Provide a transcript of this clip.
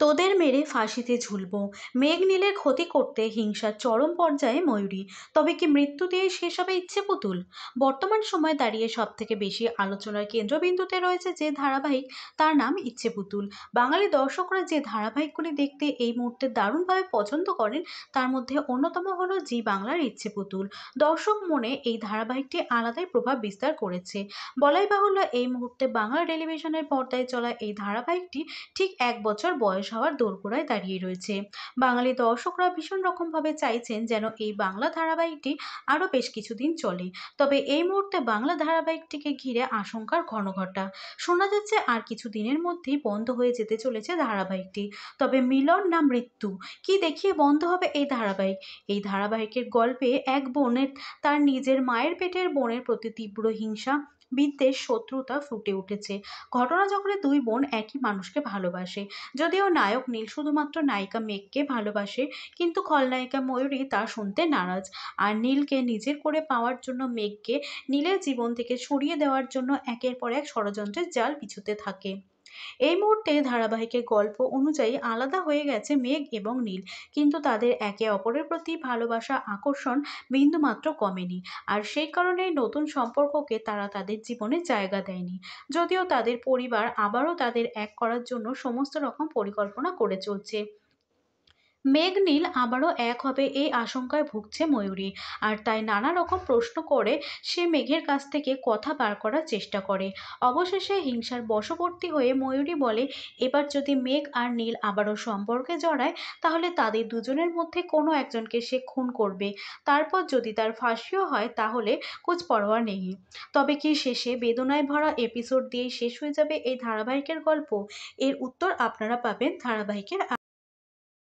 তোদের মেরে ফাঁসিতে ঝুলবো। মেঘ নীলের ক্ষতি করতে হিংসার চরম পর্যায়ে ময়ূরী। তবে কি মৃত্যু দিয়েই শেষ হবে ইচ্ছে পুতুল? বর্তমান সময়ে দাঁড়িয়ে সব থেকে বেশি আলোচনার কেন্দ্রবিন্দুতে রয়েছে যে ধারাবাহিক, তার নাম ইচ্ছে পুতুল। বাঙালি দর্শকরা যে ধারাবাহিকগুলি দেখতে এই মুহূর্তে দারুণভাবে পছন্দ করেন, তার মধ্যে অন্যতম হলো জি বাংলার ইচ্ছে পুতুল। দর্শক মনে এই ধারাবাহিকটি আলাদাই প্রভাব বিস্তার করেছে। বলাই বাহুল্য, এই মুহূর্তে বাংলা টেলিভিশনের পর্দায় চলা এই ধারাবাহিকটি ঠিক ১ বছর বয়স হওয়ার দোরগোড়ায় দাঁড়িয়ে রয়েছে। বাঙালি দর্শকরা ভীষণ রকমভাবে চাইছেন যেন এই বাংলা ধারাবাহিকটি আরও বেশ কিছুদিন চলে। তবে এই মুহূর্তে বাংলা ধারাবাহিকটিকে ঘিরে আশঙ্কার ঘনঘটা। শোনা যাচ্ছে আর কিছু দিনের মধ্যেই বন্ধ হয়ে যেতে চলেছে ধারাবাহিকটি। তবে মিলন না মৃত্যু, কি দেখিয়ে বন্ধ হবে এই ধারাবাহিক? এই ধারাবাহিকের গল্পে এক বোনের তার নিজের মায়ের পেটের বোনের প্রতি তীব্র হিংসা, বিদ্বেষ, শত্রুতা ফুটে উঠেছে। ঘটনাচক্রে দুই বোন একই মানুষকে ভালোবাসে। যদিও নায়ক নীল শুধুমাত্র নায়িকা মেঘকে ভালোবাসে, কিন্তু খলনায়িকা ময়ূরী তা শুনতে নারাজ। আর নীলকে নিজের করে পাওয়ার জন্য মেঘকে নীলের জীবন থেকে সরিয়ে দেওয়ার জন্য একের পর এক ষড়যন্ত্রের জাল বিছুতে থাকে। এই মুহূর্তে ধারাবাহিকের গল্প অনুযায়ী আলাদা হয়ে গেছে মেঘ এবং নীল, কিন্তু তাদের একে অপরের প্রতি ভালোবাসা, আকর্ষণ বিন্দুমাত্র কমেনি। আর সেই কারণেই নতুন সম্পর্ককে তারা তাদের জীবনে জায়গা দেয়নি। যদিও তাদের পরিবার আবারও তাদের এক করার জন্য সমস্ত রকম পরিকল্পনা করে চলছে। মেঘ নীল আবারও এক হবে এই আশঙ্কায় ভুগছে ময়ূরী। আর তাই নানা রকম প্রশ্ন করে সে মেঘের কাছ থেকে কথা বার করার চেষ্টা করে। অবশেষে হিংসার বশবর্তী হয়ে ময়ূরী বলে, এবার যদি মেঘ আর নীল আবারও সম্পর্কে জড়ায়, তাহলে তাদের দুজনের মধ্যে কোনো একজনকে সে খুন করবে। তারপর যদি তার ফাঁসিও হয়, তাহলে কুছ পরোয়া নেই। তবে কি শেষে বেদনায় ভরা এপিসোড দিয়েই শেষ হয়ে যাবে এই ধারাবাহিকের গল্প? এর উত্তর আপনারা পাবেন ধারাবাহিকের